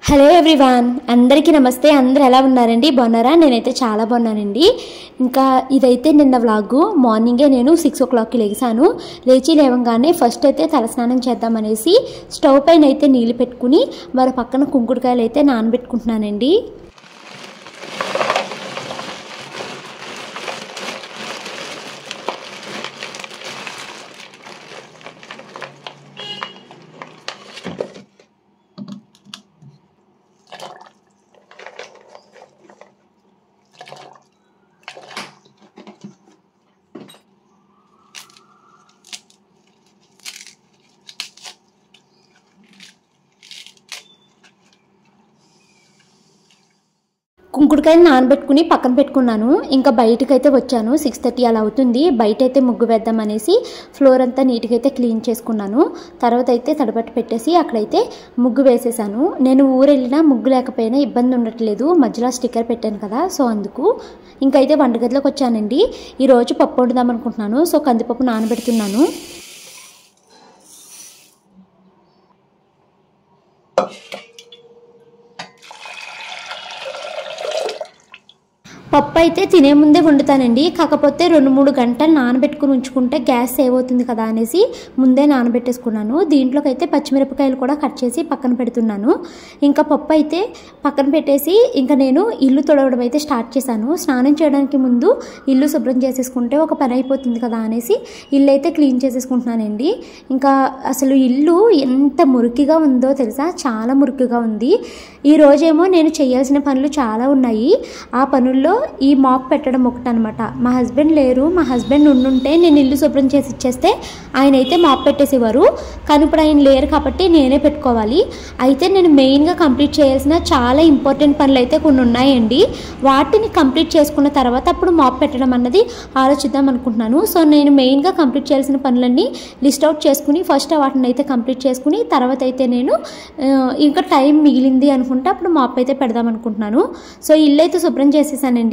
Hello everyone, అందరికీ నమస్తే. అందరూ ఎలా ఉన్నారండి? బాగున్నారా? నేనైతే చాలా బాగున్నానండి. ఇంకా ఇదైతే నిన్న వ్లాగు. మార్నింగే నేను 6 o'clockకి లేచాను. లేవగానే ఫస్ట్ అయితే తలస్నానం చేద్దామనేసి స్టవ్ పైన అయితే నీళ్ళు పెట్టుకుని మరి పక్కన కుంకుడుకాయలు అయితే నానబెట్టుకుంటున్నానండి. కుంకుడుకాయలు నానబెట్టుకుని పక్కన పెట్టుకున్నాను. ఇంకా బయటకు అయితే వచ్చాను. 6:30 అలా అవుతుంది. బయట అయితే ముగ్గు వేద్దామనేసి ఫ్లోర్ అంతా నీట్గా అయితే క్లీన్ చేసుకున్నాను. తర్వాత అయితే తడబట్టి పెట్టేసి అక్కడైతే ముగ్గు వేసేసాను. నేను ఊరు వెళ్ళినా ముగ్గు లేకపోయినా ఇబ్బంది ఉండట్లేదు. మధ్యలో స్టిక్కర్ పెట్టాను కదా, సో అందుకు. ఇంకైతే వంటగదిలోకి వచ్చానండి. ఈరోజు పప్పు వండుదాం అనుకుంటున్నాను. సో కందిపప్పు నానబెడుతున్నాను. పప్పు అయితే తినే ముందే వండుతానండి. కాకపోతే 2-3 గంటలు నానబెట్టుకుని ఉంచుకుంటే గ్యాస్ సేవ్ అవుతుంది కదా అనేసి ముందే నానబెట్టేసుకున్నాను. దీంట్లోకి అయితే పచ్చిమిరపకాయలు కూడా కట్ చేసి పక్కన పెడుతున్నాను. ఇంకా పప్పు అయితే పక్కన పెట్టేసి ఇంకా నేను ఇల్లు తొడవడం అయితే స్టార్ట్ చేశాను. స్నానం చేయడానికి ముందు ఇల్లు శుభ్రం చేసేసుకుంటే ఒక పని అయిపోతుంది కదా అనేసి ఇల్లు అయితే క్లీన్ చేసేసుకుంటున్నానండి. ఇంకా అసలు ఇల్లు ఎంత మురికిగా ఉందో తెలుసా, చాలా మురికిగా ఉంది. ఈ రోజేమో నేను చేయాల్సిన పనులు చాలా ఉన్నాయి. ఆ పనుల్లో ఈ మాప్ పెట్టడం ఒకటనమాట. మా హస్బెండ్ లేరు. మా హస్బెండ్ ఉండుంటే నేను ఇల్లు శుభ్రం చేసి ఇచ్చేస్తే ఆయన అయితే మాప్ పెట్టేసేవారు. కానీ ఇప్పుడు ఆయన లేరు కాబట్టి నేనే పెట్టుకోవాలి. అయితే నేను మెయిన్గా కంప్లీట్ చేయాల్సిన చాలా ఇంపార్టెంట్ పనులు అయితే కొన్ని ఉన్నాయండి. వాటిని కంప్లీట్ చేసుకున్న తర్వాత అప్పుడు మాప్ పెట్టడం అన్నది ఆలోచిద్దాం అనుకుంటున్నాను. సో నేను మెయిన్గా కంప్లీట్ చేయాల్సిన పనులన్నీ లిస్ట్ అవుట్ చేసుకుని ఫస్ట్ వాటిని అయితే కంప్లీట్ చేసుకుని తర్వాత అయితే నేను ఇంకా టైం మిగిలింది అనుకుంటే అప్పుడు మాప్ అయితే పెడదాం అనుకుంటున్నాను. సో ఇల్లు అయితే శుభ్రం చేసేసానండి.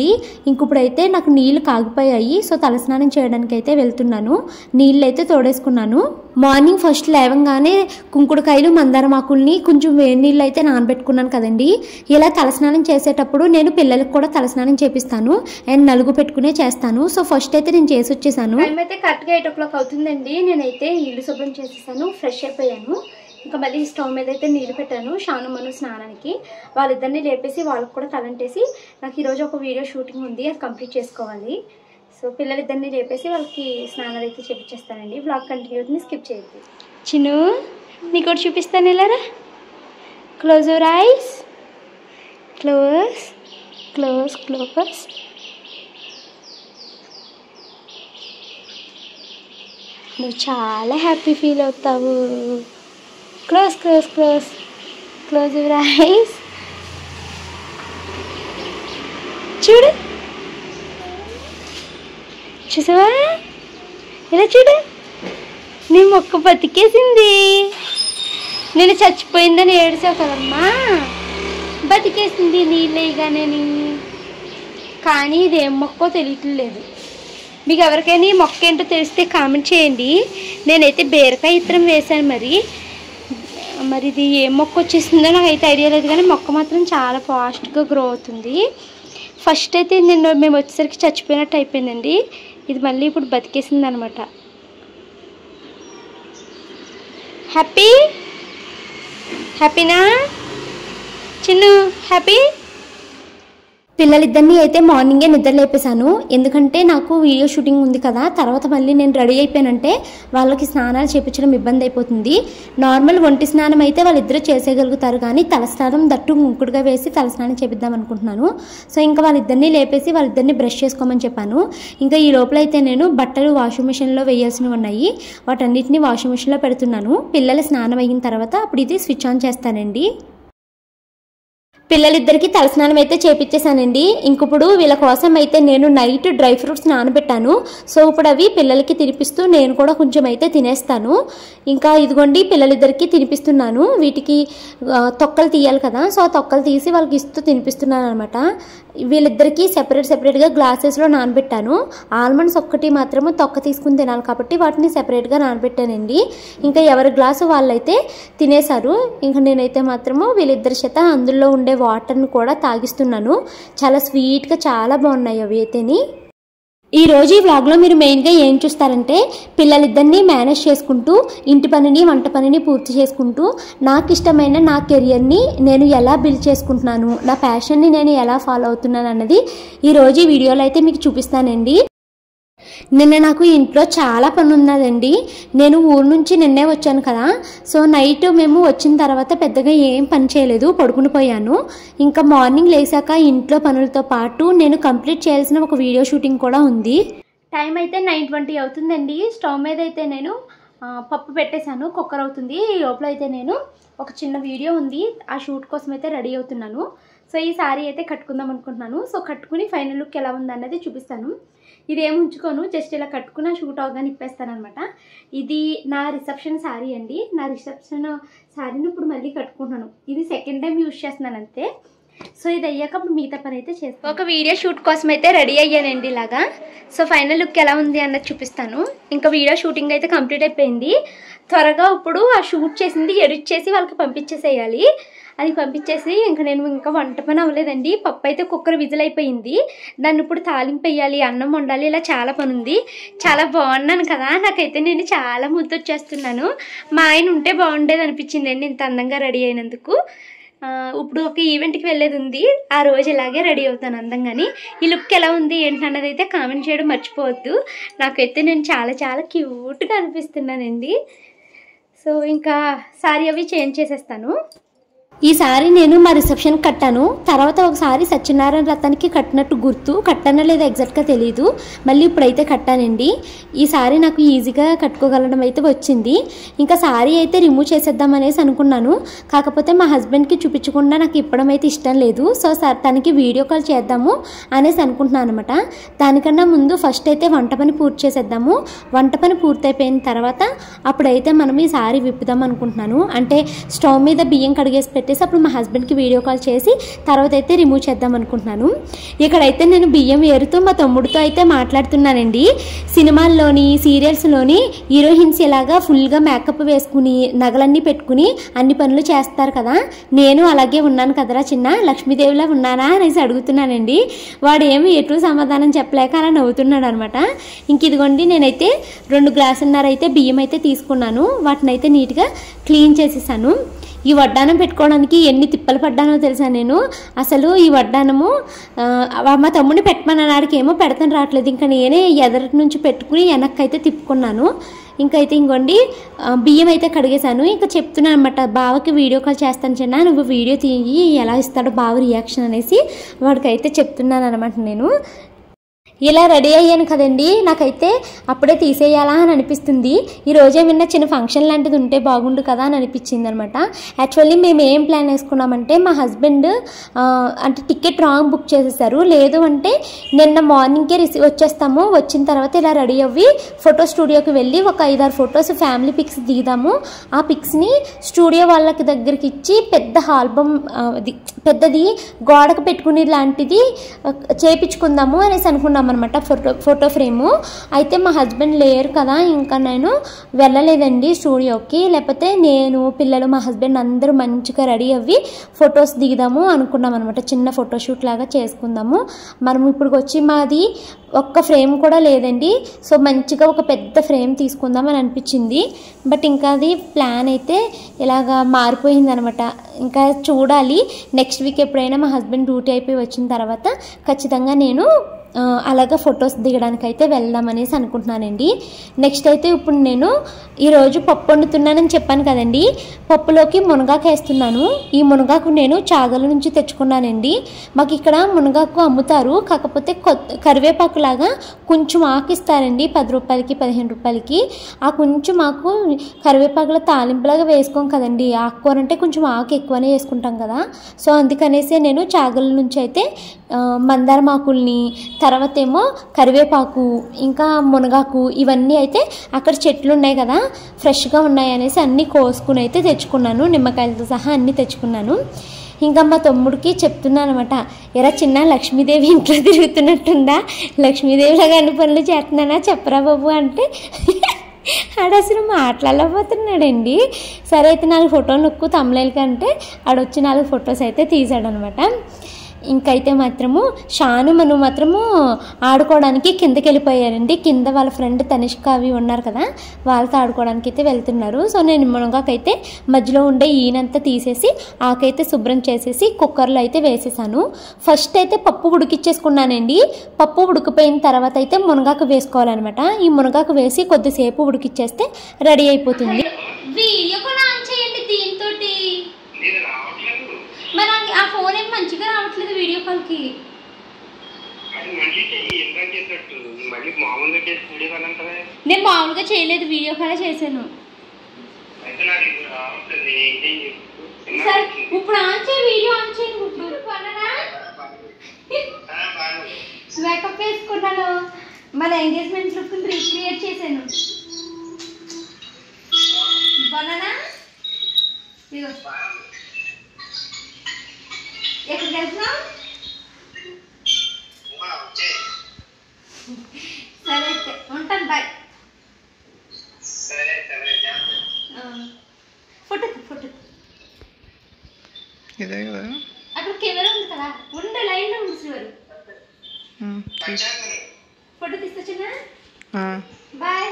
ఇంకొప్పుడైతే నాకు నీళ్ళు కాగిపోయాయి. సో తలస్నానం చేయడానికి అయితే వెళ్తున్నాను. నీళ్ళు అయితే తోడేసుకున్నాను. మార్నింగ్ ఫస్ట్ లేవగానే కుంకుడుకాయలు మందారమాకుల్ని కొంచెం వేడి నీళ్ళు అయితే నానబెట్టుకున్నాను కదండి. ఇలా తలస్నానం చేసేటప్పుడు నేను పిల్లలకు కూడా తలస్నానం చేపిస్తాను అండ్ నలుగు పెట్టుకునే చేస్తాను. సో ఫస్ట్ అయితే నేను చేసి వచ్చేసాను. టైం అయితే కరెక్ట్గా 8 o'clock అవుతుందండి. నేనైతే ఇల్లు శుభ్రం చేసేసాను, ఫ్రెష్ అయిపోయాను. ఇంకా మళ్ళీ స్టవ్ మీద అయితే నీళ్ళు పెట్టాను షాను మను స్నానానికి. వాళ్ళిద్దరిని లేపేసి వాళ్ళకి కూడా తలంటేసి నాకు ఈరోజు ఒక వీడియో షూటింగ్ ఉంది, అది కంప్లీట్ చేసుకోవాలి. సో పిల్లలిద్దరిని లేపేసి వాళ్ళకి స్నానాలు అయితే చేపించేస్తానండి. బ్లాగ్ కంటిన్యూ అవుతుంది, స్కిప్ చేయొద్దు. చిన్ను నీకు ఒకటి చూపిస్తాను, వెళ్ళారా? Close your eyes, close close close. నువ్వు చాలా హ్యాపీ ఫీల్ అవుతావు. Close close close close your eyes. చూడు, చూసావా? ఇలా చూడు, నీ మొక్క బతికేసింది. నేను చచ్చిపోయిందని ఏడ్చావు కదమ్మా, బతికేసింది నీళ్ళేగానే. కానీ ఇదేం మొక్కో తెలియట్లేదు. మీకు ఎవరికైనా ఈ మొక్క ఏంటో తెలిస్తే కామెంట్ చేయండి. నేనైతే బీరకాయ ఇత్తనం వేశాను. మరి ఇది ఏ మొక్క వచ్చేసిందో నాకైతే ఐడియా లేదు, కానీ మొక్క మాత్రం చాలా ఫాస్ట్గా గ్రో అవుతుంది. ఫస్ట్ అయితే మేము వచ్చేసరికి చచ్చిపోయినట్టు అయిపోయిందండి. ఇది మళ్ళీ ఇప్పుడు బతికేసింది అనమాట. హ్యాపీనా చిన్ను? హ్యాపీ. పిల్లలిద్దరినీ అయితే మార్నింగే నిద్ర లేపేశాను. ఎందుకంటే నాకు వీడియో షూటింగ్ ఉంది కదా, తర్వాత మళ్ళీ నేను రెడీ అయిపోయానంటే వాళ్ళకి స్నానాలు చేయించడం ఇబ్బంది అయిపోతుంది. నార్మల్ ఒంటి స్నానం అయితే వాళ్ళిద్దరూ చేసేయగలుగుతారు, కానీ తలస్నానం దట్టు కుంకుడుగా వేసి తలస్నానం చేపిద్దాం అనుకుంటున్నాను. సో ఇంకా వాళ్ళిద్దరినీ లేపేసి వాళ్ళిద్దరినీ బ్రష్ చేసుకోమని చెప్పాను. ఇంకా ఈ లోపల అయితే నేను బట్టలు వాషింగ్ మిషన్లో వేయాల్సినవి ఉన్నాయి, వాటన్నిటిని వాషింగ్ మిషన్లో పెడుతున్నాను. పిల్లల స్నానం అయిన తర్వాత అప్పుడు ఇది స్విచ్ ఆన్ చేస్తానండి. పిల్లలిద్దరికి తలస్నానం అయితే చేపించేసానండి. ఇంకప్పుడు వీళ్ళ కోసం అయితే నేను నైట్ డ్రై ఫ్రూట్స్ నానబెట్టాను. సో ఇప్పుడు అవి పిల్లలకి తినిపిస్తూ నేను కూడా కొంచెం అయితే తినేస్తాను. ఇంకా ఇదిగోండి పిల్లలిద్దరికి తినిపిస్తున్నాను. వీటికి తొక్కలు తీయాలి కదా, సో ఆ తొక్కలు తీసి వాళ్ళకి ఇస్తూ తినిపిస్తున్నాను అనమాట. వీళ్ళిద్దరికి సెపరేట్గా గ్లాసెస్లో నానబెట్టాను. ఆల్మండ్స్ ఒక్కటి మాత్రము తొక్క తీసుకుని తినాలి కాబట్టి వాటిని సెపరేట్గా నానబెట్టానండి. ఇంకా ఎవరి గ్లాసు వాళ్ళైతే తినేశారు. ఇంకా నేనైతే మాత్రము వీళ్ళిద్దరి చేత అందులో ఉండే వాటర్ని కూడా తాగిస్తున్నాను. చాలా స్వీట్గా చాలా బాగున్నాయి అవి అయితేని. ఈరోజు ఈ వ్లాగ్లో మీరు మెయిన్గా ఏం చూస్తారంటే పిల్లలిద్దరినీ మేనేజ్ చేసుకుంటూ ఇంటి పనిని వంట పనిని పూర్తి చేసుకుంటూ నాకు ఇష్టమైన నా కెరియర్ని నేను ఎలా బిల్డ్ చేసుకుంటున్నాను, నా ప్యాషన్ని నేను ఎలా ఫాలో అవుతున్నాను అన్నది ఈరోజు ఈ వీడియోలో అయితే మీకు చూపిస్తానండి. నిన్న నాకు ఇంట్లో చాలా పని ఉన్నదండి. నేను ఊరు నుంచి నిన్నే వచ్చాను కదా, సో నైట్ మేము వచ్చిన తర్వాత పెద్దగా ఏం పని చేయలేదు, పడుకుని పోయాను. ఇంకా మార్నింగ్ లేచాక ఇంట్లో పనులతో పాటు నేను కంప్లీట్ చేయాల్సిన ఒక వీడియో షూటింగ్ కూడా ఉంది. టైం అయితే 9:20 అవుతుందండి. స్టవ్ మీద అయితే నేను పప్పు పెట్టేశాను, కుక్కర్ అవుతుంది. ఈ లోపల అయితే నేను ఒక చిన్న వీడియో ఉంది, ఆ షూట్ కోసం అయితే రెడీ అవుతున్నాను. సో ఈ సారీ అయితే కట్టుకుందాం అనుకుంటున్నాను. సో కట్టుకుని ఫైనల్ లుక్ ఎలా ఉందన్నది చూపిస్తాను. ఇదేమి ఉంచుకోను, జస్ట్ ఇలా కట్టుకుని షూట్ అవగానే ఇప్పేస్తాను అనమాట. ఇది నా రిసెప్షన్ శారీ అండి. నా రిసెప్షన్ శారీని ఇప్పుడు మళ్ళీ కట్టుకుంటున్నాను. ఇది సెకండ్ టైం యూజ్ చేస్తున్నాను అంతే. సో ఇది అయ్యాక అప్పుడు మిగతా పని అయితే చేస్తాను. ఒక వీడియో షూట్ కోసం అయితే రెడీ అయ్యానండి ఇలాగా. సో ఫైనల్ లుక్ ఎలా ఉంది అన్నది చూపిస్తాను. ఇంకా వీడియో షూటింగ్ అయితే కంప్లీట్ అయిపోయింది. త్వరగా ఇప్పుడు ఆ షూట్ చేసింది ఎడిట్ చేసి వాళ్ళకి పంపించేసేయాలి. అది పంపించేసి ఇంకా వంట పని అవ్వలేదండి. పప్పు అయితే కుక్కర్ విజిల్ అయిపోయింది. దాన్ని ఇప్పుడు తాలింపు వేయాలి, అన్నం వండాలి, ఇలా చాలా పని ఉంది. చాలా బాగున్నాను కదా, నాకైతే నేను చాలా ముద్దొచ్చేస్తున్నాను. మా ఆయన ఉంటే బాగుండేది అనిపించిందండి ఇంత అందంగా రెడీ అయినందుకు. ఇప్పుడు ఒక ఈవెంట్కి వెళ్ళేది ఉంది, ఆ రోజు ఇలాగే రెడీ అవుతాను అందంగాని. ఈ లుక్ ఎలా ఉంది ఏంటన్నది అయితే కామెంట్ చేయడం మర్చిపోవద్దు. నాకైతే నేను చాలా చాలా క్యూట్గా అనిపిస్తున్నానండి. సో ఇంకా సారీ అవి చేంజ్ చేసేస్తాను. ఈ సారీ నేను మా రిసెప్షన్కి కట్టాను. తర్వాత ఒకసారి సత్యనారాయణ రథానికి కట్టినట్టు గుర్తు, కట్టానో లేదో ఎగ్జాక్ట్గా తెలియదు. మళ్ళీ ఇప్పుడైతే కట్టానండి. ఈ సారీ నాకు ఈజీగా కట్టుకోగలడం అయితే వచ్చింది. ఇంకా సారీ అయితే రిమూవ్ చేసేద్దాం అనేసి అనుకున్నాను. కాకపోతే మా హస్బెండ్కి చూపించకుండా నాకు ఇప్పడం అయితే ఇష్టం లేదు. సో తనకి వీడియో కాల్ చేద్దాము అనేసి అనుకుంటున్నాను అనమాట. దానికన్నా ముందు ఫస్ట్ అయితే వంట పని పూర్తి చేసేద్దాము. వంట పని పూర్తయిపోయిన తర్వాత అప్పుడైతే మనం ఈ సారీ విప్పుదాం అనుకుంటున్నాను. అంటే స్టవ్ మీద బియ్యం కడిగేసి పెట్టేసి అప్పుడు మా హస్బెండ్కి వీడియో కాల్ చేసి తర్వాత అయితే రిమూవ్ చేద్దాం అనుకుంటున్నాను. ఇక్కడైతే నేను బియ్యం ఏరుతూ మా తమ్ముడితో అయితే మాట్లాడుతున్నానండి. సినిమాల్లోని సీరియల్స్లోని హీరోయిన్స్ ఇలాగా ఫుల్గా మేకప్ వేసుకుని నగలన్నీ పెట్టుకుని అన్ని పనులు చేస్తారు కదా, నేను అలాగే ఉన్నాను కదరా చిన్న, లక్ష్మీదేవిలా ఉన్నానా అనేసి అడుగుతున్నానండి. వాడు ఏమి ఎటు సమాధానం చెప్పలేక అలా నవ్వుతున్నాడు అనమాట. ఇంక ఇదిగోండి నేనైతే 2 గ్లాసున్నర అయితే బియ్యం అయితే తీసుకున్నాను. వాటిని అయితే నీట్గా క్లీన్ చేసేసాను. ఈ వడ్డానం పెట్టుకోవడానికి ఎన్ని తిప్పలు పడ్డానో తెలుసా నేను. అసలు ఈ వడ్డానము మా తమ్ముడిని పెట్టమన్నాడికి ఏమో పెడతాను రావట్లేదు. ఇంకా నేనే ఎదరి నుంచి పెట్టుకుని వెనక్కి అయితే తిప్పుకున్నాను. ఇంకైతే ఇంకోండి బియ్యం అయితే కడిగేశాను. ఇంకా చెప్తున్నాను అనమాట, బావకి వీడియో కాల్ చేస్తాను చిన్న, నువ్వు వీడియో తీయి ఎలా ఇస్తాడో బావ రియాక్షన్ అనేసి వాడికైతే చెప్తున్నాను అనమాట. నేను ఇలా రెడీ అయ్యాను కదండి, నాకైతే అప్పుడే తీసేయాలా అని అనిపిస్తుంది. ఈరోజు ఏమన్నా చిన్న ఫంక్షన్ లాంటిది ఉంటే బాగుండు కదా అని అనిపించింది అనమాట. యాక్చువల్లీ మేము ఏం ప్లాన్ వేసుకున్నామంటే మా హస్బెండ్ అంటే టికెట్ రాంగ్ బుక్ చేసేసారు. లేదు అంటే నిన్న మార్నింగ్కే వచ్చేస్తాము, వచ్చిన తర్వాత ఇలా రెడీ అవ్వి ఫోటో స్టూడియోకి వెళ్ళి ఒక 5-6 ఫొటోస్ ఫ్యామిలీ పిక్స్ దిగుదాము. ఆ పిక్స్ని స్టూడియో వాళ్ళకి దగ్గరికి ఇచ్చి పెద్ద ఆల్బమ్ పెద్దది గోడకు పెట్టుకునే లాంటిది చేయించుకుందాము అనేసి అనుకున్నాం అనమాట, ఫోటో ఫ్రేము. అయితే మా హస్బెండ్ లేరు కదా, ఇంకా నేను వెళ్ళలేదండి స్టూడియోకి. లేకపోతే నేను పిల్లలు మా హస్బెండ్ అందరూ మంచిగా రెడీ అవ్వి ఫొటోస్ దిగుదాము అనుకున్నాం అనమాట. చిన్న ఫోటోషూట్ లాగా చేసుకుందాము. మనం ఇప్పుడు వచ్చి మాది ఒక్క ఫ్రేమ్ కూడా లేదండి. సో మంచిగా ఒక పెద్ద ఫ్రేమ్ తీసుకుందాం అని అనిపించింది. బట్ ఇంకా అది ప్లాన్ అయితే ఇలాగా మారిపోయింది అనమాట. ఇంకా చూడాలి నెక్స్ట్ వీక్ ఎప్పుడైనా మా హస్బెండ్ డ్యూటీ అయిపోయి వచ్చిన తర్వాత ఖచ్చితంగా నేను అలాగా ఫొటోస్ దిగడానికి అయితే వెళ్దామనేసి అనుకుంటున్నానండి. నెక్స్ట్ అయితే ఇప్పుడు నేను ఈరోజు పప్పు వండుతున్నానని చెప్పాను కదండి, పప్పులోకి మునగాకు వేస్తున్నాను. ఈ మునగాకు నేను చాగల నుంచి తెచ్చుకున్నానండి. మాకు ఇక్కడ మునగాకు అమ్ముతారు, కాకపోతే కరివేపాకు లాగా కొంచెం ఆకు ఇస్తారండి, 10 రూపాయలకి 15 రూపాయలకి. ఆ కొంచెం ఆకు కరివేపాకులో తాలింపులాగా వేసుకోం కదండి, ఆకుకూర అంటే కొంచెం ఆకు ఎక్కువనే వేసుకుంటాం కదా. సో అందుకనేసి నేను చాగల నుంచి అయితే మందారం ఆకుల్ని, తర్వాత ఏమో కరివేపాకు, ఇంకా మునగాకు ఇవన్నీ అయితే అక్కడ చెట్లు ఉన్నాయి కదా, ఫ్రెష్గా ఉన్నాయి అనేసి అన్నీ కోసుకుని అయితే తెచ్చుకున్నాను. నిమ్మకాయలతో సహా అన్నీ తెచ్చుకున్నాను. ఇంకా మా తమ్ముడికి చెప్తున్నాను అనమాట, ఎరా చిన్న లక్ష్మీదేవి ఇంట్లో తిరుగుతున్నట్టుందా, లక్ష్మీదేవిలాగా అన్ని పనులు చేస్తున్నానా చెప్పరా బాబు అంటే ఆడు అసలు మాట్లాడలేకపోతున్నాడండి. సరే అయితే 4 ఫోటోలు నొక్కు తమ్ముళ్ళకి అంటే ఆడొచ్చి 4 ఫొటోస్ అయితే తీసాడనమాట. ఇంకైతే మాత్రము షాను మను మాత్రము ఆడుకోవడానికి కిందకి వెళ్ళిపోయారండి. కింద వాళ్ళ ఫ్రెండ్ తనిష్క అవి ఉన్నారు కదా, వాళ్ళతో ఆడుకోవడానికి అయితే వెళ్తున్నారు. సో నేను మునగాకైతే మధ్యలో ఉండే ఈనంతా తీసేసి ఆకైతే శుభ్రం చేసేసి కుక్కర్లో అయితే వేసేసాను. ఫస్ట్ అయితే పప్పు ఉడికిచ్చేసుకున్నానండి. పప్పు ఉడికిపోయిన తర్వాత అయితే మునగాకు వేసుకోవాలన్నమాట. ఈ మునగాకు వేసి కొద్దిసేపు ఉడికిచ్చేస్తే రెడీ అయిపోతుంది. మరి ఆ ఫోన్ ఏం మంచిగా రావట్లేదు వీడియో కాల్కి. నేను మామూలుగా చేయలేదు, వీడియో కాల్ చేశాను. సరే ఇప్పుడు ఆన్ చేయి, వీడియో ఆన్ చేయండి. ఇప్పుడు మేకప్ వేసుకున్నాను, మన ఎంగేజ్మెంట్ లుక్ రీక్రియేట్ చేశాను. బనానా ఎక్కడికి వెళ్తున్నావు? సరే అయితే ఉంటాను, బాయ్. ఫోటో ఇదే కదా, అక్కడ కెమెరా ఉంది కదా, ఉండే లైన్లో ఉంది శివరు. ఫోటో తీసుకొచ్చినా, బాయ్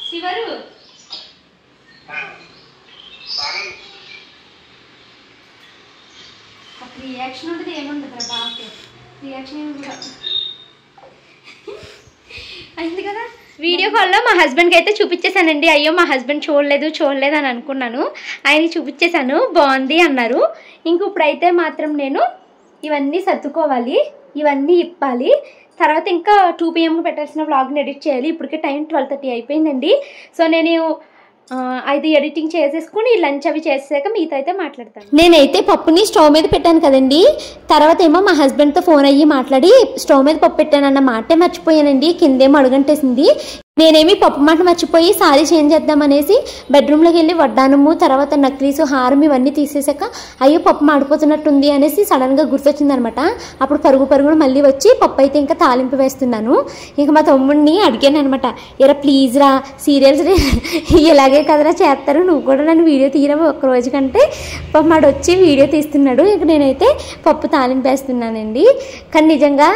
శివరు. రియాక్షన్ ఉంటుంది, ఏముండదురా బాగా రియాక్షన్ ఏమి కూడా అయింది కదా. వీడియో కాల్లో మా హస్బెండ్కి అయితే చూపించేశానండి. అయ్యో మా హస్బెండ్ చూడలేదు అని అనుకున్నాను. ఆయనకి చూపించేశాను, బాగుంది అన్నారు. ఇంక ఇప్పుడైతే మాత్రం నేను ఇవన్నీ సర్దుకోవాలి, ఇవన్నీ ఇప్పాలి. తర్వాత ఇంకా 2 PM పెట్టాల్సిన వ్లాగ్ని ఎడిట్ చేయాలి. ఇప్పటికే టైం 12:30 అయిపోయిందండి. సో నేను అది ఎడిటింగ్ చేసేసుకుని లంచ్ అవి చేసాక మీతో అయితే మాట్లాడతాను. నేనైతే పప్పుని స్టవ్ మీద పెట్టాను కదండి, తర్వాత ఏమో మా హస్బెండ్తో ఫోన్ అయ్యి మాట్లాడి స్టవ్ మీద పప్పు పెట్టానన్న మాటే మర్చిపోయానండి. కిందేమో అడుగంటేసింది. నేనేమి పప్పు మాట మర్చిపోయి సారీ చేంజ్ చేద్దామనేసి బెడ్రూమ్లోకి వెళ్ళి వడ్డానము, తర్వాత నక్లీసు, హారం ఇవన్నీ తీసేసాక అయ్యో పప్పు మాడిపోతున్నట్టుంది అనేసి సడన్గా గుర్తొచ్చిందనమాట. అప్పుడు పరుగున మళ్ళీ వచ్చి పప్పు అయితే ఇంకా తాలింపు వేస్తున్నాను. ఇంకా మా తమ్ముడిని అడిగాను అనమాట, ఎరా ప్లీజ్ రా, సీరియల్స్ ఇలాగే కదరా చేస్తారు, నువ్వు కూడా నన్ను వీడియో తీయడం ఒక్కరోజు కంటే. పప్పు మాడు వచ్చి వీడియో తీస్తున్నాడు. ఇంక నేనైతే పప్పు తాలింపు వేస్తున్నానండి. కానీ నిజంగా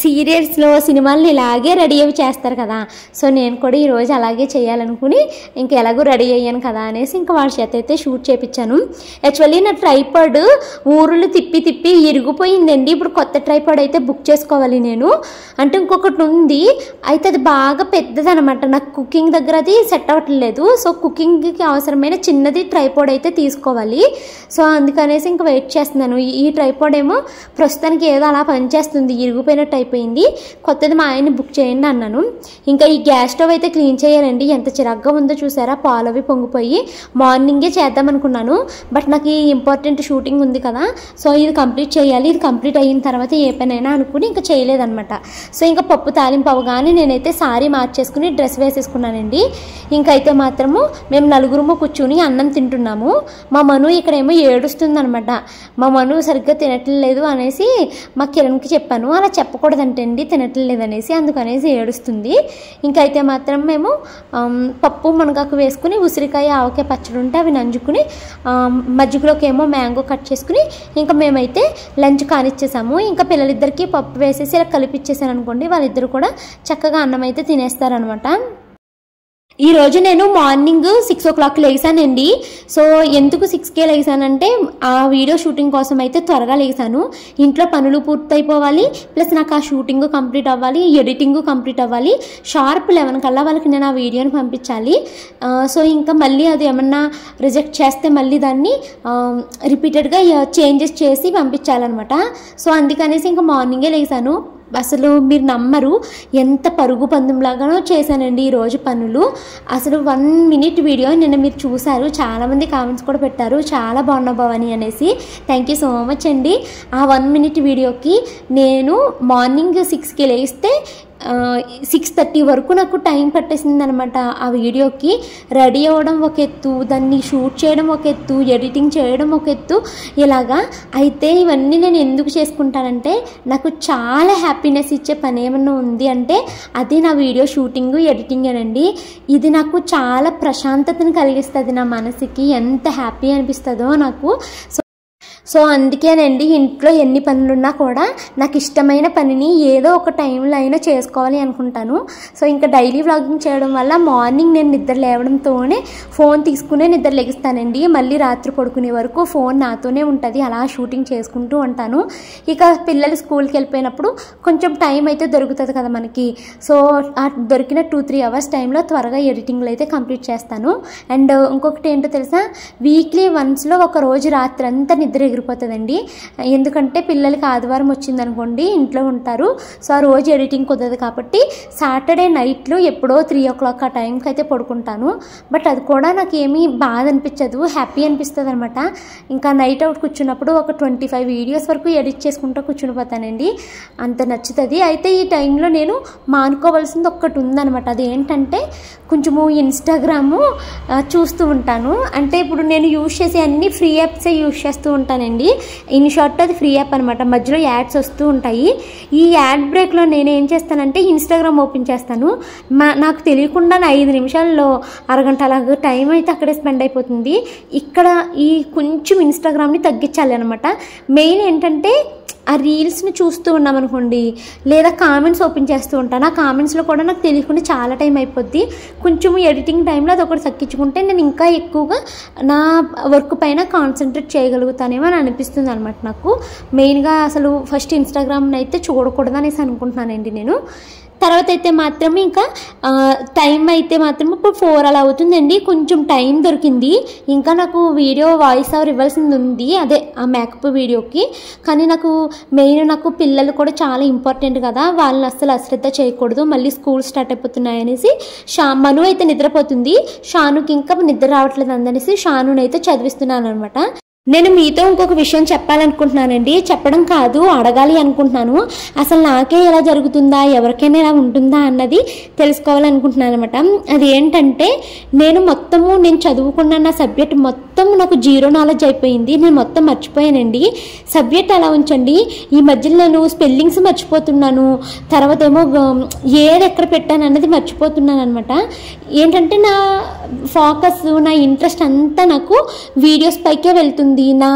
సీరియల్స్లో సినిమాలను ఇలాగే రెడీ అవి చేస్తారు కదా, సో నేను కూడా ఈరోజు అలాగే చేయాలనుకుని ఇంకా ఎలాగో రెడీ అయ్యాను కదా అనేసి ఇంకా వాడి చేత అయితే షూట్ చేయించాను. యాక్చువల్లీ నా ట్రైపాడ్ ఊరులు తిప్పి ఇరిగిపోయిందండి. ఇప్పుడు కొత్త ట్రైపాడ్ అయితే బుక్ చేసుకోవాలి నేను. అంటే ఇంకొకటి ఉంది, అయితే అది బాగా పెద్దదనమాట. నాకు కుకింగ్ దగ్గర అది సెట్ అవ్వట్లేదు. సో కుకింగ్కి అవసరమైన చిన్నది ట్రైపాడ్ అయితే తీసుకోవాలి. సో అందుకనేసి ఇంకా వెయిట్ చేస్తున్నాను. ఈ ట్రైపాడ్ ఏమో ప్రస్తుతానికి ఏదో అలా పనిచేస్తుంది, ఇరిగిపోయినట్టు అయిపోయింది. కొత్తది మా ఆయన్ని బుక్ చేయండి అన్నాను. ఇంకా ఈ గ్యాస్ స్టవ్ అయితే క్లీన్ చేయాలండి. ఎంత చిరాగ్గా ఉందో చూసారా, పాలు అవి పొంగిపోయి. మార్నింగే చేద్దాం అనుకున్నాను, బట్ నాకు ఈ ఇంపార్టెంట్ షూటింగ్ ఉంది కదా, సో ఇది కంప్లీట్ చేయాలి. ఇది కంప్లీట్ అయిన తర్వాత ఏ పనైనా అనుకుని ఇంకా చేయలేదనమాట. సో ఇంకా పప్పు తాలింపు అవగానే నేనైతే సారీ మార్చేసుకుని డ్రెస్ వేసేసుకున్నానండి. ఇంకైతే మాత్రము మేము 4 కూర్చుని అన్నం తింటున్నాము. మా మను ఇక్కడేమో ఏడుస్తుందనమాట. మా మను సరిగ్గా తినట్లేదు అనేసి మా కిరణ్కి చెప్పాను. అలా చెప్పకూడదంటండి తినట్లేదు అనేసి, అందుకనేసి ఏడుస్తుంది. ఇంకైతే మాత్రం మేము పప్పు మునగాకు వేసుకుని ఉసిరికాయ ఆవకాయ పచ్చడి ఉంటే అవి నంజుకుని మజ్జిగలోకి ఏమో మ్యాంగో కట్ చేసుకుని ఇంకా మేమైతే లంచ్ కానిచ్చేసాము. ఇంకా పిల్లలిద్దరికీ పప్పు వేసేసి ఇలా కలిపిచ్చేసాను అనుకోండి, వాళ్ళిద్దరు కూడా చక్కగా అన్నం అయితే తినేస్తారనమాట. ఈ రోజు నేను మార్నింగ్ 6 o'clock లేసానండి. సో ఎందుకు 6కే లేసానంటే ఆ వీడియో షూటింగ్ కోసం అయితే త్వరగా లేసాను. ఇంట్లో పనులు పూర్తయిపోవాలి, ప్లస్ నాకు ఆ షూటింగ్ కంప్లీట్ అవ్వాలి, ఎడిటింగ్ కంప్లీట్ అవ్వాలి. షార్ప్ 11 కల్లా వాళ్ళకి నేను ఆ వీడియోని పంపించాలి. సో ఇంకా మళ్ళీ అది ఏమన్నా రిజెక్ట్ చేస్తే మళ్ళీ దాన్ని రిపీటెడ్గా చేంజెస్ చేసి పంపించాలన్నమాట. సో అందుకనేసి ఇంకా మార్నింగే లేసాను. అసలు మీరు నమ్మరు, ఎంత పరుగు పందెంలాగానో చేశానండి ఈరోజు పనులు. అసలు 1 minute వీడియో నిన్న మీరు చూశారు, చాలామంది కామెంట్స్ కూడా పెట్టారు చాలా బాగున్నావు భవాని అనేసి. థ్యాంక్ యూ సో మచ్ అండి. ఆ 1 minute వీడియోకి నేను మార్నింగ్ 6కి లేస్తే 6:30 వరకు నాకు టైం పట్టేసింది అనమాట. ఆ వీడియోకి రెడీ అవ్వడం ఒక ఎత్తు, దాన్ని షూట్ చేయడం ఒక ఎత్తు, ఎడిటింగ్ చేయడం ఒక ఎత్తు, ఇలాగా. అయితే ఇవన్నీ నేను ఎందుకు చేసుకుంటానంటే నాకు చాలా హ్యాపీనెస్ ఇచ్చే పని ఏమన్నా ఉంది అంటే అది నా వీడియో షూటింగ్ ఎడిటింగేనండి. ఇది నాకు చాలా ప్రశాంతతను కలిగిస్తుంది, నా మనసుకి ఎంత హ్యాపీ అనిపిస్తుందో నాకు. సో అందుకేనండి ఇంట్లో ఎన్ని పనులున్నా కూడా నాకు ఇష్టమైన పనిని ఏదో ఒక టైంలో అయినా చేసుకోవాలి అనుకుంటాను. సో ఇంకా డైలీ వ్లాగింగ్ చేయడం వల్ల మార్నింగ్ నేను నిద్ర లేవడంతోనే ఫోన్ తీసుకునే నిద్ర లెగిస్తానండి. మళ్ళీ రాత్రి పడుకునే వరకు ఫోన్ నాతోనే ఉంటుంది, అలా షూటింగ్ చేసుకుంటూ ఉంటాను. ఇక పిల్లలు స్కూల్కి వెళ్ళిపోయినప్పుడు కొంచెం టైం అయితే దొరుకుతుంది కదా మనకి. సో ఆ దొరికిన 2-3 hours టైంలో త్వరగా ఎడిటింగ్లు అయితే కంప్లీట్ చేస్తాను. అండ్ ఇంకొకటి ఏంటో తెలుసా, వీక్లీ వన్స్లో ఒక రోజు రాత్రి అంతా నిద్ర ఎగిరిపోతుందండి. ఎందుకంటే పిల్లలకి ఆదివారం వచ్చిందనుకోండి ఇంట్లో ఉంటారు, సో ఆ రోజు ఎడిటింగ్ కుదరదు కాబట్టి సాటర్డే నైట్లో ఎప్పుడో 3 o'clock ఆ టైంకి అయితే పడుకుంటాను. బట్ అది కూడా నాకు ఏమీ బాధ అనిపించదు, హ్యాపీ అనిపిస్తుంది అనమాట. ఇంకా నైట్ అవుట్ కూర్చున్నప్పుడు ఒక 25 వీడియోస్ వరకు ఎడిట్ చేసుకుంటూ కూర్చుని పోతానండి, అంత నచ్చుతుంది. అయితే ఈ టైంలో నేను మానుకోవాల్సింది ఒక్కటి ఉందనమాట. అది ఏంటంటే కొంచెము ఇన్స్టాగ్రాము చూస్తూ ఉంటాను. అంటే ఇప్పుడు నేను యూజ్ చేసే అన్ని ఫ్రీ యాప్సే యూజ్ చేస్తూ ఉంటానండి. ఇన్ షార్ట్ అది ఫ్రీ యాప్ అనమాట, మధ్యలో యాడ్స్ వస్తూ ఉంటాయి. ఈ యాడ్ బ్రేక్లో నేను ఏం చేస్తానంటే ఇన్స్టాగ్రామ్ ఓపెన్ చేస్తాను. నాకు తెలియకుండా 5 నిమిషాల్లో అరగంట అలాగ టైం అయితే అక్కడే స్పెండ్ అయిపోతుంది. ఇక్కడ ఈ కొంచెం ఇన్స్టాగ్రామ్ని తగ్గించాలి అనమాట. మెయిన్ ఏంటంటే ఆ రీల్స్ని చూస్తూ ఉన్నామనుకోండి, లేదా కామెంట్స్ ఓపెన్ చేస్తూ ఉంటాను. ఆ కామెంట్స్లో కూడా నాకు తెలియకుండా చాలా టైం అయిపోద్ది. కొంచెం ఎడిటింగ్ టైంలో అది ఒకటి తగ్గించుకుంటే నేను ఇంకా ఎక్కువగా నా వర్క్ పైన కాన్సన్ట్రేట్ చేయగలుగుతానేమో అని అనిపిస్తుంది అనమాట నాకు. మెయిన్గా అసలు ఫస్ట్ ఇన్స్టాగ్రామ్ని అయితే చూడకూడదు అనేసి అనుకుంటున్నానండి నేను. తర్వాత అయితే మాత్రం ఇంకా టైం అయితే మాత్రం ఇప్పుడు 4 అలా అవుతుందండి. కొంచెం టైం దొరికింది. ఇంకా నాకు వీడియో వాయిస్ ఓవర్ ఇవ్వాల్సింది ఉంది, అదే ఆ మేకప్ వీడియోకి. కానీ నాకు పిల్లలు కూడా చాలా ఇంపార్టెంట్ కదా, వాళ్ళని అస్సలు అశ్రద్ధ చేయకూడదు, మళ్ళీ స్కూల్ స్టార్ట్ అయిపోతున్నాయనేసి మను అయితే నిద్రపోతుంది, షానుకి ఇంకా నిద్ర రావట్లేదు అందనేసి షానునైతే చదివిస్తున్నాను అనమాట. నేను మీతో ఇంకొక విషయం చెప్పాలనుకుంటున్నానండి, చెప్పడం కాదు అడగాలి అనుకుంటున్నాను. అసలు నాకే ఎలా జరుగుతుందా, ఎవరికైనా ఎలా ఉంటుందా అన్నది తెలుసుకోవాలనుకుంటున్నాను అనమాట. అది ఏంటంటే నేను చదువుకున్న నా సబ్జెక్ట్ మొత్తం నాకు 0 knowledge అయిపోయింది. నేను మొత్తం మర్చిపోయానండి. సబ్జెక్ట్ అలా ఉంచండి, ఈ మధ్యలో నేను స్పెల్లింగ్స్ మర్చిపోతున్నాను, తర్వాత ఏమో ఏది ఎక్కడ పెట్టాను అన్నది మర్చిపోతున్నాను అనమాట. ఏంటంటే నా ఫోకస్, నా ఇంట్రెస్ట్ అంతా నాకు వీడియోస్ పైకే వెళ్తుంది. నా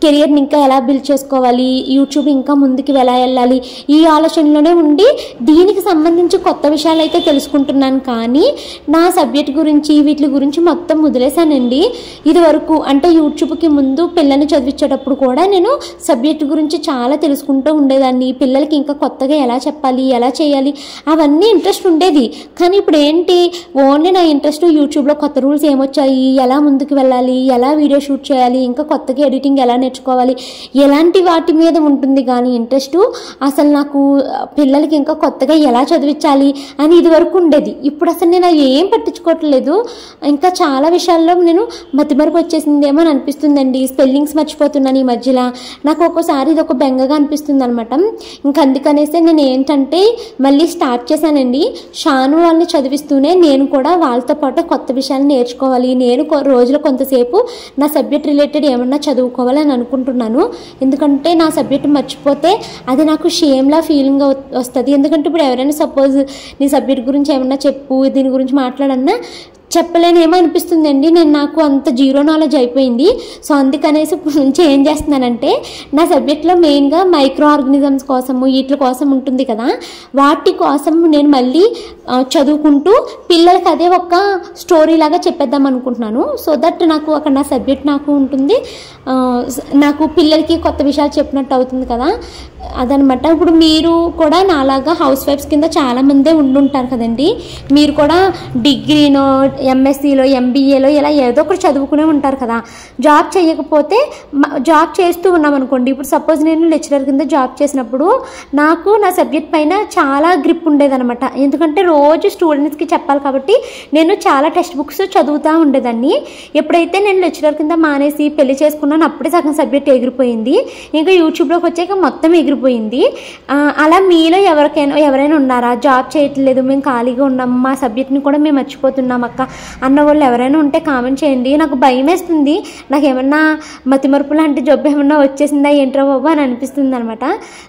కెరియర్ని ఇంకా ఎలా బిల్డ్ చేసుకోవాలి, యూట్యూబ్ ఇంకా ముందుకు ఎలా వెళ్ళాలి, ఈ ఆలోచనలోనే ఉండి దీనికి సంబంధించి కొత్త విషయాలు అయితే తెలుసుకుంటున్నాను. కానీ నా సబ్జెక్ట్ గురించి వీటి గురించి మొత్తం వదిలేశానండి. ఇది వరకు అంటే యూట్యూబ్కి ముందు పిల్లల్ని చదివించేటప్పుడు కూడా నేను సబ్జెక్ట్ గురించి చాలా తెలుసుకుంటూ ఉండేదాన్ని. పిల్లలకి ఇంకా కొత్తగా ఎలా చెప్పాలి, ఎలా చేయాలి అవన్నీ ఇంట్రెస్ట్ ఉండేది. కానీ ఇప్పుడు ఏంటి, ఓన్లీ నా ఇంట్రెస్ట్ యూట్యూబ్లో కొత్త రూల్స్ ఏమొచ్చాయి, ఎలా ముందుకు వెళ్ళాలి, ఎలా వీడియో షూట్ చేయాలి, ఇంకా కొత్తగా ఎడిటింగ్ ఎలా నేర్చుకోవాలి, ఎలాంటి వాటి మీద ఉంటుంది. కానీ ఇంట్రెస్ట్ అసలు నాకు పిల్లలకి ఇంకా కొత్తగా ఎలా చదివించాలి అని ఇది వరకు ఉండేది. ఇప్పుడు అసలు నేను ఏం పట్టించుకోవట్లేదు. ఇంకా చాలా విషయాల్లో నేను మతిమరుపు వచ్చేసిందేమో అని అనిపిస్తుందండి. స్పెల్లింగ్స్ మర్చిపోతున్నాను ఈ మధ్యలో. నాకు ఒక్కోసారి ఇది ఒక బెంగగా అనిపిస్తుంది అనమాట. ఇంకా అందుకనేసి నేను ఏంటంటే మళ్ళీ స్టార్ట్ చేశానండి. షాను వాళ్ళని చదివిస్తూనే నేను కూడా వాళ్ళతో పాటు కొత్త విషయాలు నేర్చుకోవాలి. నేను రోజులో కొంతసేపు నా సబ్జెక్ట్ రిలేటెడ్ ఏమన్నా చదువుకోవాలి అని అనుకుంటున్నాను. ఎందుకంటే నా సబ్జెక్ట్ మర్చిపోతే అది నాకు షేమ్లా ఫీలింగ్ వస్తుంది. ఎందుకంటే ఇప్పుడు ఎవరైనా సపోజ్ నీ సబ్జెక్ట్ గురించి ఏమన్నా చెప్పు, దీని గురించి మాట్లాడన్నా చెప్పలేనేమో అనిపిస్తుందండి. నాకు అంత జీరో నాలెడ్జ్ అయిపోయింది. సో అందుకనేసి ఇప్పుడు నుంచి ఏం చేస్తున్నానంటే నా సబ్జెక్ట్లో మెయిన్గా మైక్రో ఆర్గానిజమ్స్ కోసము వీటి కోసం ఉంటుంది కదా, వాటి కోసం నేను మళ్ళీ చదువుకుంటూ పిల్లలకి అదే ఒక స్టోరీ లాగా చెప్పేద్దాం అనుకుంటున్నాను. సో దట్ నాకు అక్కడ నా సబ్జెక్ట్ నాకు ఉంటుంది, నాకు పిల్లలకి కొత్త విషయాలు చెప్పినట్టు అవుతుంది కదా, అదనమాట. ఇప్పుడు మీరు కూడా నాలాగా హౌస్ వైఫ్స్ కింద చాలామందే ఉండుంటారు కదండి. మీరు కూడా డిగ్రీనో ఎంఎస్సీలో ఎంబీఏలో ఇలా ఏదో ఒకటి చదువుకునే ఉంటారు కదా. జాబ్ చేయకపోతే జాబ్ చేస్తూ ఉన్నాం అనుకోండి. ఇప్పుడు సపోజ్ నేను లెక్చరర్ కింద జాబ్ చేసినప్పుడు నాకు నా సబ్జెక్ట్ పైన చాలా గ్రిప్ ఉండేదనమాట. ఎందుకంటే రోజు స్టూడెంట్స్కి చెప్పాలి కాబట్టి నేను చాలా టెక్స్ట్ బుక్స్ చదువుతూ ఉండేదాన్ని. ఎప్పుడైతే నేను లెక్చరర్ కింద మానేసి పెళ్లి చేసుకున్నాను అప్పుడే సగం సబ్జెక్ట్ ఎగిరిపోయింది. ఇంకా యూట్యూబ్లోకి వచ్చాక మొత్తం ఎగిరిపోయింది. అలా మీలో ఎవరైనా ఉన్నారా, జాబ్ చేయట్లేదు, మేము ఖాళీగా ఉన్నాం, మా సబ్జెక్ట్ని కూడా మేము మర్చిపోతున్నాం అక్క అన్న వాళ్ళు ఎవరైనా ఉంటే కామెంట్ చేయండి. నాకు భయం వేస్తుంది, నాకు ఏమన్నా మతిమరుపు లాంటి జబ్బు ఏమన్నా వచ్చేసిందా ఏంట్రా బాబు అని అనిపిస్తుంది అనమాట.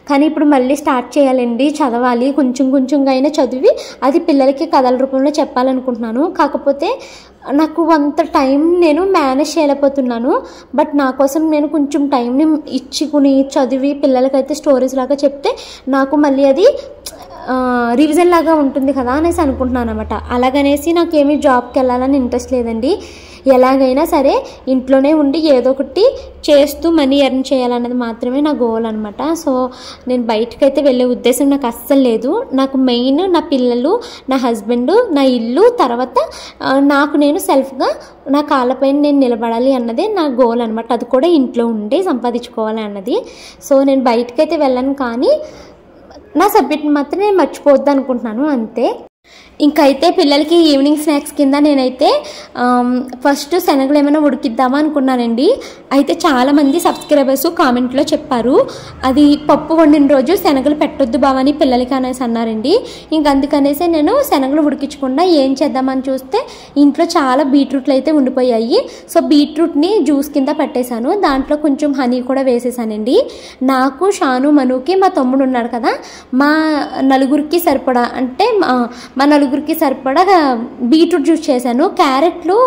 కానీ ఇప్పుడు మళ్ళీ స్టార్ట్ చేయాలండి, చదవాలి. కొంచెంగా అయినా చదివి అది పిల్లలకి కథల రూపంలో చెప్పాలనుకుంటున్నాను. కాకపోతే నాకు అంత టైం నేను మేనేజ్ చేయలేకపోతున్నాను. బట్ నా కోసం నేను కొంచెం టైంని ఇచ్చుకుని చదివి పిల్లలకైతే స్టోరీస్ లాగా చెప్తే నాకు మళ్ళీ అది రివిజన్ లాగా ఉంటుంది కదా అనేసి అనుకుంటున్నాను అనమాట. అలాగనేసి నాకేమీ జాబ్కి వెళ్ళాలని ఇంట్రెస్ట్ లేదండి. ఎలాగైనా సరే ఇంట్లోనే ఉండి ఏదో ఒకటి చేస్తూ మనీ ఎర్న్ చేయాలన్నది మాత్రమే నా గోల్ అనమాట. సో నేను బయటకైతే వెళ్ళే ఉద్దేశం నాకు అస్సలు లేదు. నాకు మెయిన్ నా పిల్లలు, నా హస్బెండ్, నా ఇల్లు, తర్వాత నాకు నేను సెల్ఫ్గా నా కాళ్ళపైన నేను నిలబడాలి అన్నదే నా గోల్ అనమాట. అది కూడా ఇంట్లో ఉండి సంపాదించుకోవాలి అన్నది. సో నేను బయటకైతే వెళ్ళను, కానీ నా సబ్జెక్ట్ మాత్రం నేను మర్చిపోవద్దు అనుకుంటున్నాను అంతే. ఇంకైతే పిల్లలకి ఈవినింగ్ స్నాక్స్ కింద నేనైతే ఫస్ట్ శనగలు ఏమైనా ఉడికిద్దామా అనుకున్నానండి. అయితే చాలామంది సబ్స్క్రైబర్స్ కామెంట్లో చెప్పారు అది పప్పు వండిన రోజు శనగలు పెట్టొద్దు బావని పిల్లలకి అనేసి అన్నారండి. ఇంక అందుకనేసి నేను శనగలు ఉడికించకుండా ఏం చేద్దామని చూస్తే ఇంట్లో చాలా బీట్రూట్లు అయితే ఉండిపోయాయి. సో బీట్రూట్ని జ్యూస్ కింద పెట్టేశాను, దాంట్లో కొంచెం హనీ కూడా వేసేసానండి. నాకు, షాను, మనుకి, మా తమ్ముడు ఉన్నాడు కదా, మా నలుగురికి సరిపడా అంటే మా నలుగురికి సరిపడా బీట్రూట్ జ్యూస్ చేశాను. క్యారెట్లు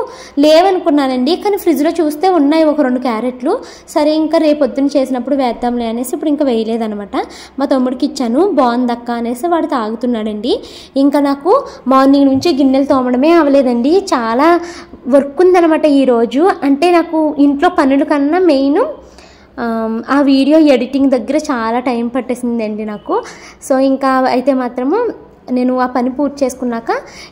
లేవనుకున్నానండి, కానీ ఫ్రిడ్జ్లో చూస్తే ఉన్నాయి ఒక 2 క్యారెట్లు. సరే ఇంకా రేపొద్దున చేసినప్పుడు వేద్దాంలే అనేసి ఇప్పుడు ఇంకా వేయలేదనమాట. మా తమ్ముడికి ఇచ్చాను, బాగుందక్క అనేసి వాడు తాగుతున్నాడండి. ఇంకా నాకు మార్నింగ్ నుంచి గిన్నెలు తోమడమే అవ్వలేదండి, చాలా వర్క్ ఉందనమాట ఈరోజు. అంటే నాకు ఇంట్లో పనుల కన్నా మెయిన్ ఆ వీడియో ఎడిటింగ్ దగ్గర చాలా టైం పట్టేసిందండి నాకు. సో ఇంకా అయితే మాత్రము నేను ఆ పని పూర్తి చేసుకున్నాక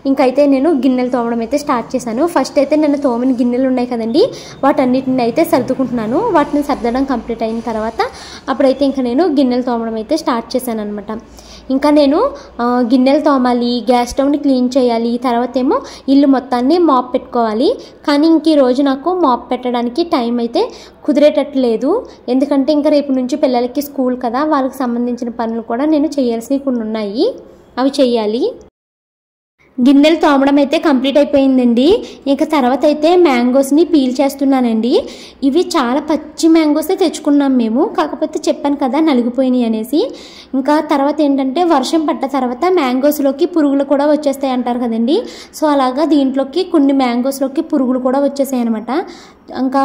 ఇంకైతే నేను గిన్నెలు తోమడం అయితే స్టార్ట్ చేశాను. ఫస్ట్ అయితే నేను తోమిన గిన్నెలు ఉన్నాయి కదండి, వాటన్నిటిని అయితే సర్దుకుంటున్నాను. వాటిని సర్దడం కంప్లీట్ అయిన తర్వాత అప్పుడైతే ఇంకా నేను గిన్నెలు తోమడం అయితే స్టార్ట్ చేశాను అనమాట. ఇంకా నేను గిన్నెలు తోమాలి, గ్యాస్ స్టవ్ని క్లీన్ చేయాలి, తర్వాత ఏమో ఇల్లు మొత్తాన్ని మాప్ పెట్టుకోవాలి. కానీ ఇంక ఈరోజు నాకు మాప్ పెట్టడానికి టైం అయితే కుదిరేటట్లేదు. ఎందుకంటే ఇంకా రేపు నుంచి పిల్లలకి స్కూల్ కదా, వాళ్ళకి సంబంధించిన పనులు కూడా నేను చేయాల్సినవి కొన్ని ఉన్నాయి, అవి చెయ్యాలి. గిన్నెలు తోమడం అయితే కంప్లీట్ అయిపోయిందండి. ఇంకా తర్వాత అయితే మ్యాంగోస్ని పీల్ చేస్తున్నానండి. ఇవి చాలా పచ్చి మ్యాంగోసే తెచ్చుకున్నాం మేము, కాకపోతే చెప్పాను కదా నలిగిపోయినాయి అనేసి. ఇంకా తర్వాత ఏంటంటే వర్షం పడ్డ తర్వాత మ్యాంగోస్లోకి పురుగులు కూడా వచ్చేస్తాయి అంటారు కదండి. సో అలాగా దీంట్లోకి కొన్ని మ్యాంగోస్లోకి పురుగులు కూడా వచ్చేసాయి అనమాట. ఇంకా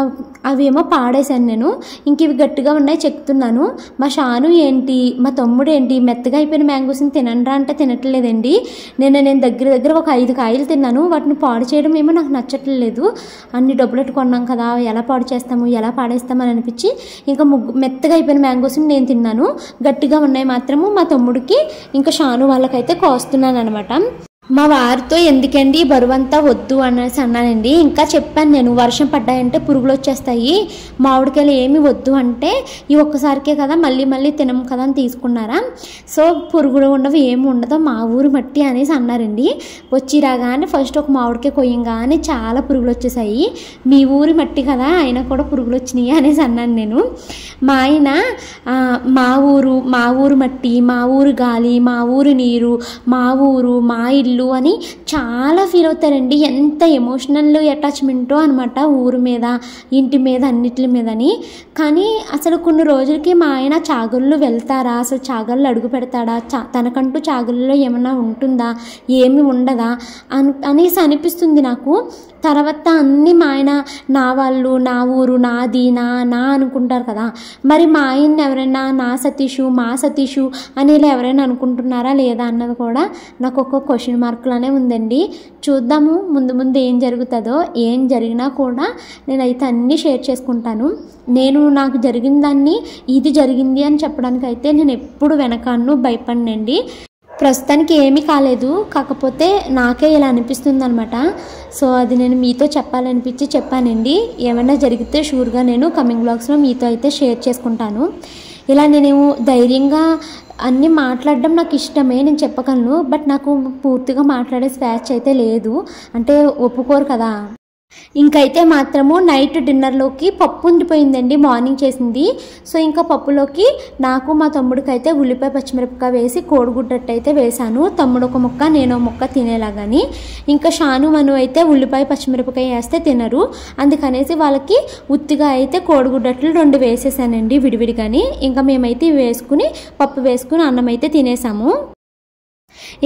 అవేమో పాడేశాను నేను. ఇంక ఇవి గట్టిగా ఉన్నాయి చెప్తున్నాను. మా షాను ఏంటి, మా తమ్ముడు ఏంటి, మెత్తగా అయిపోయిన మ్యాంగోస్ని తినరా అంటే తినట్లేదండి. నేను దగ్గర ఒక 5 కాయలు తిన్నాను. వాటిని పాడు చేయడం ఏమో నాకు నచ్చట్లేదు. అన్ని డబ్బులు కొన్నాం కదా, ఎలా పాడు చేస్తాము, ఎలా పాడేస్తాము అని అనిపించి ఇంకా మెత్తగా అయిపోయిన మ్యాంగోస్ని నేను తిన్నాను. గట్టిగా ఉన్నాయి మాత్రము మా తమ్ముడికి ఇంకా షాను వాళ్ళకైతే కోస్తున్నాను అనమాట. మా వారితో ఎందుకండి బరువంతా వద్దు అనేసి అన్నానండి. ఇంకా చెప్పాను నేను, వర్షం పడ్డాయంటే పురుగులు వచ్చేస్తాయి, మామిడికాయలు ఏమి వద్దు అంటే ఈ ఒక్కసారికే కదా మళ్ళీ తినము కదా అని తీసుకున్నారా. సో పురుగులు ఉండవు, ఏమి ఉండదు, మా ఊరు మట్టి అనేసి అన్నారండి. వచ్చి రాగానే ఫస్ట్ ఒక మామిడికాయ కొయ్యంగానే చాలా పురుగులు వచ్చేసాయి. మీ ఊరి మట్టి కదా అయినా కూడా పురుగులు వచ్చినాయి అనేసి అన్నాను నేను. మా ఆయన మా ఊరు మట్టి, మా ఊరు గాలి, మా ఊరు నీరు, మా ఊరు, మా ఇల్లు, ఇల్లు అని చాలా ఫీల్ అవుతారండి. ఎంత ఎమోషనల్ అటాచ్మెంటో అనమాట ఊరు మీద, ఇంటి మీద, అన్నిటి మీదని. కానీ అసలు కొన్ని రోజులకి మా ఆయన చాగళ్ళు వెళ్తారా, అసలు చాగళ్ళు అడుగు పెడతాడా, తనకంటూ చాగళ్ళలో ఏమన్నా ఉంటుందా, ఏమి ఉండదా అనేసి అనిపిస్తుంది నాకు. తర్వాత అన్నీ మా ఆయన నా వాళ్ళు, నా ఊరు, నాది, నా అనుకుంటారు కదా. మరి మా ఆయన్ని ఎవరైనా నా సతీషు, మా సతీషు అని ఇలా ఎవరైనా అనుకుంటున్నారా లేదా అన్నది కూడా నాకు ఒక క్వశ్చన్ మార్కులానే ఉందండి. చూద్దాము ముందు ముందు ఏం జరుగుతుందో. ఏం జరిగినా కూడా నేనైతే అన్నీ షేర్ చేసుకుంటాను. నాకు జరిగిన దాన్ని ఇది జరిగింది అని చెప్పడానికి అయితే నేను ఎప్పుడు వెనకాను, భయపడినండి. ప్రస్తుతానికి ఏమీ కాలేదు, కాకపోతే నాకే ఇలా అనిపిస్తుంది అనమాట. సో అది నేను మీతో చెప్పాలనిపించి చెప్పానండి. ఏమైనా జరిగితే షూర్గా నేను కమింగ్ బ్లాగ్స్లో మీతో అయితే షేర్ చేసుకుంటాను. ఇలా నేను ధైర్యంగా అన్నీ మాట్లాడడం నాకు ఇష్టమే, నేను చెప్పగలను. బట్ నాకు పూర్తిగా మాట్లాడే స్వేచ్ఛ అయితే లేదు, అంటే ఒప్పుకోరు కదా. ఇంకైతే మాత్రము నైట్ డిన్నర్లోకి పప్పు ఉండిపోయిందండి, మార్నింగ్ చేసింది. సో ఇంకా పప్పులోకి నాకు మా తమ్ముడికి అయితే ఉల్లిపాయ పచ్చిమిరపకాయ వేసి కోడిగుడ్డట్టు అయితే వేసాను. తమ్ముడు ఒక ముక్క, నేను ముక్క తినేలాగాని. ఇంకా షాను మను అయితే ఉల్లిపాయ పచ్చిమిరపకాయ వేస్తే తినరు, అందుకనేసి వాళ్ళకి ఉత్తిగా అయితే కోడిగుడ్డట్లు 2 వేసేసానండి విడివిడిగాని. ఇంకా మేమైతే వేసుకుని పప్పు వేసుకుని అన్నం అయితే తినేసాము.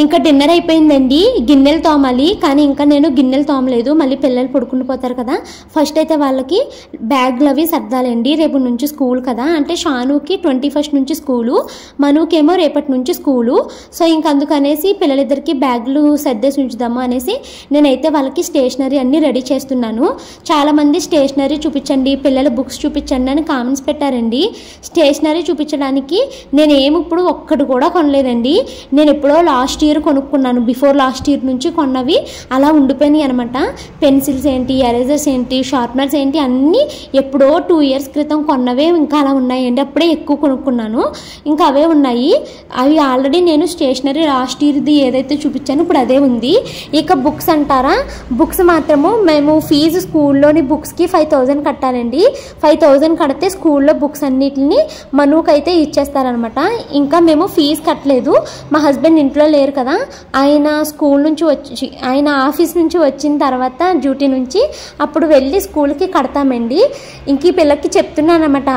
ఇంకా డిన్నర్ అయిపోయిందండి. గిన్నెలు తోమాలి, కానీ ఇంకా నేను గిన్నెలు తోమలేదు. మళ్ళీ పిల్లలు పడుకుని పోతారు కదా. ఫస్ట్ అయితే వాళ్ళకి బ్యాగ్లు అవి సర్దాలండి, రేపు నుంచి స్కూల్ కదా. అంటే షానుకి 21st నుంచి స్కూలు, మనుకేమో రేపటి నుంచి స్కూలు. సో ఇంకా అందుకనేసి పిల్లలిద్దరికి బ్యాగ్లు సర్దేసి ఉంచుదాము అనేసి నేనైతే వాళ్ళకి స్టేషనరీ అన్నీ రెడీ చేస్తున్నాను. చాలామంది స్టేషనరీ చూపించండి, పిల్లల బుక్స్ చూపించండి అని కామెంట్స్ పెట్టారండి. స్టేషనరీ చూపించడానికి నేను ఇప్పుడు ఒక్కటి కూడా కొనలేదండి. నేను ఎప్పుడో లాస్ట్ ఇయర్ కొనుక్కున్నాను, బిఫోర్ లాస్ట్ ఇయర్ నుంచి కొన్నవి అలా ఉండిపోయినాయి అనమాట. పెన్సిల్స్ ఏంటి, ఎరేజర్స్ ఏంటి, షార్ప్నర్స్ ఏంటి అన్నీ ఎప్పుడో 2 years క్రితం కొన్నవే ఇంకా అలా ఉన్నాయండి. అప్పుడే ఎక్కువ కొనుక్కున్నాను, ఇంకా అవే ఉన్నాయి. అవి ఆల్రెడీ నేను స్టేషనరీ లాస్ట్ ఇయర్ది ఏదైతే చూపించాను ఇప్పుడు అదే ఉంది. ఇక బుక్స్ అంటారా, బుక్స్ మాత్రము మేము ఫీజు స్కూల్లోని బుక్స్కి 5,000 కట్టాలండి. 5,000 కడితే స్కూల్లో బుక్స్ అన్నిటిని మనుకైతే ఇచ్చేస్తారనమాట. ఇంకా మేము ఫీజు కట్టలేదు. మా హస్బెండ్ ఇంట్లో లేరు కదా, ఆయన స్కూల్ నుంచి వచ్చి, ఆయన ఆఫీస్ నుంచి వచ్చిన తర్వాత డ్యూటీ నుంచి అప్పుడు వెళ్ళి స్కూల్కి కడతామండి. ఇంక ఈ పిల్లకి చెప్తున్నాను అనమాట,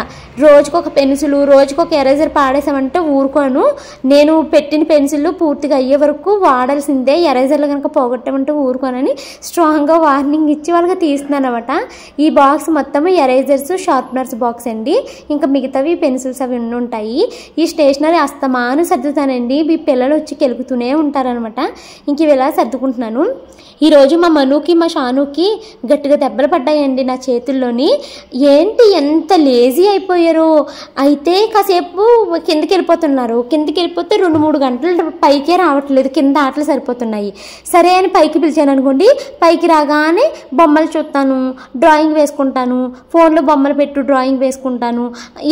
రోజుకొక పెన్సిల్, రోజుకొక ఎరేజర్ పాడేసామంటే ఊరుకోను. నేను పెట్టిన పెన్సిల్ పూర్తిగా అయ్యే వరకు వాడాల్సిందే, ఎరేజర్లు కనుక పోగొట్టామంటే ఊరుకోనని స్ట్రాంగ్గా వార్నింగ్ ఇచ్చి వాళ్ళకి తీస్తున్నాను అనమాట. ఈ బాక్స్ మొత్తం ఎరేజర్స్, షార్ప్నర్స్ బాక్స్ అండి. ఇంకా మిగతావి పెన్సిల్స్ అవి ఉంటాయి. ఈ స్టేషనరీ అస్తమాను సర్దుతానండి. మీ పిల్లలు వచ్చి కెలుగుతూనే ఉంటారనమాట. ఇంక ఇవి ఇలా సర్దుకుంటున్నాను. ఈరోజు మా మనుకి, మా షానుకి గట్టిగా దెబ్బలు పడ్డాయండి నా చేతుల్లోని. ఏంటి ఎంత లేజీ అయిపోయారు. అయితే కాసేపు కిందకి వెళ్ళిపోతున్నారు, కిందకి వెళ్ళిపోతే 2-3 గంటలు పైకే రావట్లేదు, కింద ఆటలు సరిపోతున్నాయి. సరే అని పైకి పిలిచాను అనుకోండి, పైకి రాగానే బొమ్మలు చూస్తాను, డ్రాయింగ్ వేసుకుంటాను, ఫోన్లో బొమ్మలు పెట్టు డ్రాయింగ్ వేసుకుంటాను,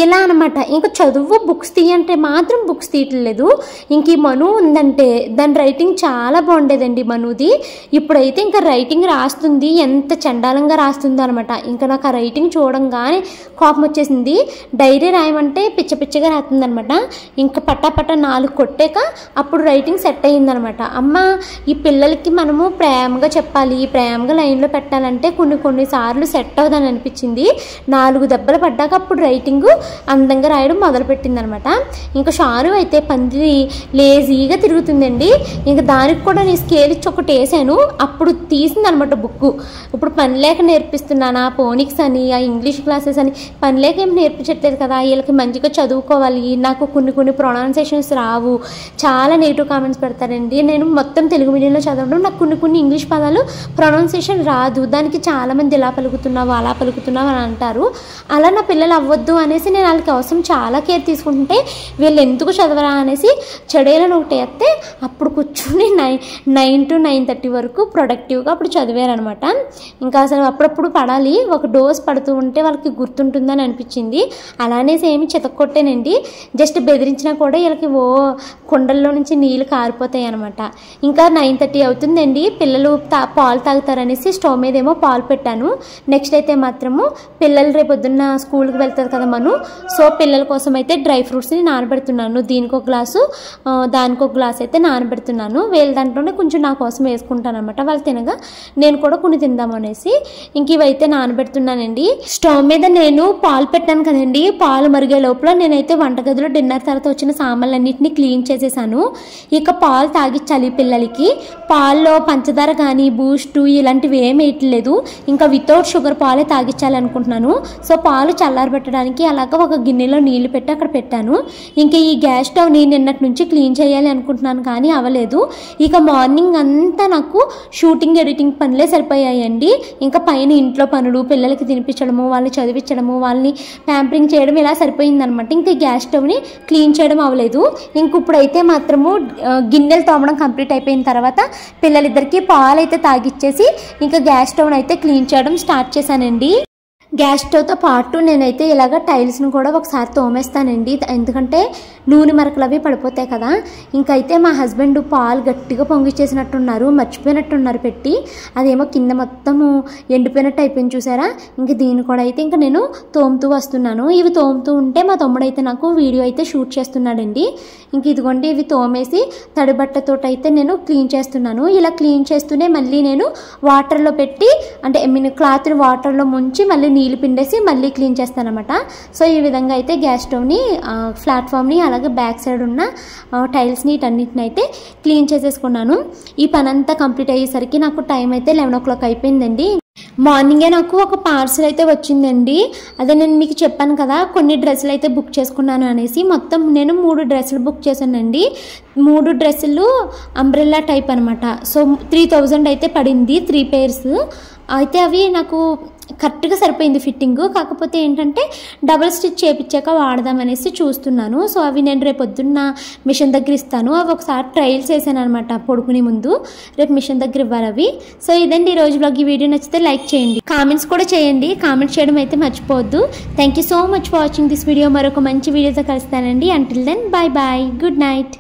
ఇలా అనమాట. ఇంకా చదువు బుక్స్ తీయంటే మాత్రం బుక్స్ తీయట్లేదు. ఇంక ఈ మను ఉందంటే దాని రైటింగ్ చాలా బాగుండేదండి మనుది. ఇప్పుడైతే ఇంకా రైటింగ్ రాస్తుంది, ఎంత చండాలంగా రాస్తుందో అనమాట. ఇంకా నాకు ఆ రైటింగ్ చూడంగానే కోపం వచ్చేసింది. డైరీ రాయమంటే పిచ్చ పిచ్చగా రాస్తుంది అనమాట. ఇంకా పట్టా 4 కొట్టాక అప్పుడు రైటింగ్ సెట్ అయ్యిందనమాట. అమ్మ ఈ పిల్లలకి మనము ప్రేమగా చెప్పాలి, ప్రేమగా లైన్లో పెట్టాలంటే కొన్ని సార్లు సెట్ అవుదని అనిపించింది. 4 దెబ్బలు పడ్డాక అప్పుడు రైటింగ్ అందంగా రాయడం మొదలుపెట్టింది అనమాట. ఇంకా షాను అయితే పంది లేజీగా తిరుగుతుందండి. ఇంకా దానికి కూడా నేను స్కేల్ ఇచ్చి ఒకటి వేసాను, అప్పుడు తీసింది అనమాట బుక్. ఇప్పుడు పని లేక నేర్పిస్తున్నానా, ఫోనిక్స్ అని, ఆ ఇంగ్లీష్ క్లాసెస్ అని పని లేక ఏం నేర్పించట్లేదు కదా. వీళ్ళకి మంచిగా చదువుకోవాలి, నాకు కొన్ని ప్రొనౌన్సియేషన్స్ రావు, చాలా నెగిటివ్ కామెంట్స్ పెడతారండి. నేను మొత్తం తెలుగు మీడియంలో చదవడం, నాకు కొన్ని ఇంగ్లీష్ పదాలు ప్రొనౌన్సియేషన్ రాదు. దానికి చాలామంది ఇలా పలుకుతున్నావు, అలా పలుకుతున్నావు అని అంటారు. అలా నా పిల్లలు అవ్వద్దు అనేసి నేను వాళ్ళకి అవసరం చాలా కేర్ తీసుకుంటుంటే వీళ్ళు ఎందుకు చదవరా అనేసి చెడేలను ఒకటి వేస్తే అప్పుడు కూర్చుని 9 to 9:30 వరకు ప్రొడక్టివ్గా అప్పుడు చదివారనమాట. ఇంకా అసలు అప్పుడప్పుడు పడాలి, ఒక డోస్ పడుతూ ఉంటే వాళ్ళకి గుర్తుంటుందని అనిపించింది. అలానేసి ఏమి చితక్కొట్టేనండి, జస్ట్ బెదిరించినా కూడా వీళ్ళకి కుండల్లో నుంచి నీళ్ళు కారిపోతాయి అనమాట. ఇంకా 9:30 అవుతుందండి. పిల్లలు పాలు తాగుతారనేసి స్టవ్ మీద ఏమో పాలు పెట్టాను. నెక్స్ట్ అయితే మాత్రము పిల్లలు రేపొద్దున్న స్కూల్కి వెళ్తారు కదా మనం. సో పిల్లల కోసం అయితే డ్రై ఫ్రూట్స్ని నానబెడుతున్నాను. దీనికి ఒక గ్లాసు దానికి ఒక గ్లాస్ అయితే నానబెడుతున్నాను. వీళ్ళ దాంట్లోనే కొంచెం నా కోసం వేసుకుంటాను అనమాట. వాళ్ళు తినగా నేను కూడా కొన్ని తిందామనేసి ఇంక ఇవైతే నానబెడుతున్నానండి. స్టవ్ మీద నేను పాలు పెట్టాను కదండి. పాలు మరిగే లోపల నేనైతే వంటగదిలో డిన్నర్ తర్వాత వచ్చిన సామాన్లన్నింటినీ క్లీన్ చేసేసాను. ఇక పాలు తాగిచ్చాలి పిల్లలకి. పాల్లో పంచదార కానీ బూస్ట్ ఇలాంటివి ఏమి వేయట్లేదు. ఇంకా వితౌట్ షుగర్ పాలే తాగిచ్చాలనుకుంటున్నాను. సో పాలు చల్లారబెట్టడానికి అలాగ ఒక గిన్నెలో నీళ్లు పెట్టి అక్కడ పెట్టాను. ఇంకా ఈ గ్యాస్ స్టవ్ని నిన్నటి నుంచి క్లీన్ చేయాలి అనుకుంటున్నాను కానీ అవ్వలేదు. ఇక మార్నింగ్ అంతా నాకు షూటింగ్ ఎడిటింగ్ పనులే సరిపోయాయండి. ఇంకా పైన ఇంట్లో పనులు, పిల్లలకి తినిపించడము, వాళ్ళని చదివించడము, వాళ్ళని ప్యాంపరింగ్ చేయడం ఇలా సరిపోయిందనమాట. ఇంకా గ్యాస్ స్టవ్ని క్లీన్ చేయడం అవ్వలేదు. ఇంక ఇప్పుడైతే మాత్రము గిన్నెలు తోమడం కంప్లీట్ అయిపోయిన తర్వాత పిల్లలిద్దరికీ పాలు అయితే తాగిచ్చేసి ఇంకా గ్యాస్ స్టవ్ని అయితే క్లీన్ చేయడం స్టార్ట్ చేశానండి. గ్యాస్ స్టవ్తో పాటు నేనైతే ఇలాగ టైల్స్ని కూడా ఒకసారి తోమేస్తానండి. ఎందుకంటే నూనె మరకలు అవి పడిపోతాయి కదా. ఇంకైతే మా హస్బెండ్ పాలు గట్టిగా పొంగిచ్చేసినట్టున్నారు, మర్చిపోయినట్టున్నారు పెట్టి. అదేమో కింద మొత్తము ఎండిపోయినట్టు అయిపోయింది చూసారా. ఇంక దీన్ని కూడా అయితే ఇంకా నేను తోముతూ వస్తున్నాను. ఇవి తోముతూ ఉంటే మా తమ్ముడు అయితే నాకు వీడియో అయితే షూట్ చేస్తున్నాడండి. ఇంక ఇదిగోండి ఇవి తోమేసి తడి బట్టతో అయితే నేను క్లీన్ చేస్తున్నాను. ఇలా క్లీన్ చేస్తూనే మళ్ళీ నేను వాటర్లో పెట్టి అంటే క్లాత్ని వాటర్లో ముంచి మళ్ళీ నీళ్ళు పిండేసి మళ్ళీ క్లీన్ చేస్తానమాట. సో ఈ విధంగా అయితే గ్యాస్ స్టవ్ని, ప్లాట్ఫామ్ని, అలాగే బ్యాక్ సైడ్ ఉన్న టైల్స్ని వీటన్నిటిని అయితే క్లీన్ చేసేసుకున్నాను. ఈ పని అంతా కంప్లీట్ అయ్యేసరికి నాకు టైం అయితే 11 o'clock అయిపోయిందండి. మార్నింగే నాకు ఒక పార్సల్ అయితే వచ్చిందండి. అదే నేను మీకు చెప్పాను కదా కొన్ని డ్రెస్సులు అయితే బుక్ చేసుకున్నాను అనేసి. మొత్తం నేను 3 డ్రెస్సులు బుక్ చేశానండి. 3 డ్రెస్సులు అంబ్రెల్లా టైప్ అనమాట. సో 3000 అయితే పడింది 3 pairs. అయితే అవి నాకు కరెక్ట్గా సరిపోయింది ఫిట్టింగ్. కాకపోతే ఏంటంటే డబుల్ స్టిచ్ చేయించాక వాడదామనేసి చూస్తున్నాను. సో అవి నేను రేపు పొద్దున్న మిషన్ దగ్గర ఇస్తాను. అవి ఒకసారి ట్రయల్స్ వేసాను అనమాట పడుకునే ముందు. రేపు మిషన్ దగ్గర ఇవ్వాలి అవి. సో ఇదండి ఈరోజు బ్లాగ్. ఈ వీడియో నచ్చితే లైక్ చేయండి, కామెంట్స్ కూడా చేయండి. కామెంట్స్ చేయడం అయితే మర్చిపోవద్దు. Thank you so much for watching this video. మరొక మంచి వీడియోతో కలుస్తానండి. Until then bye bye, good night.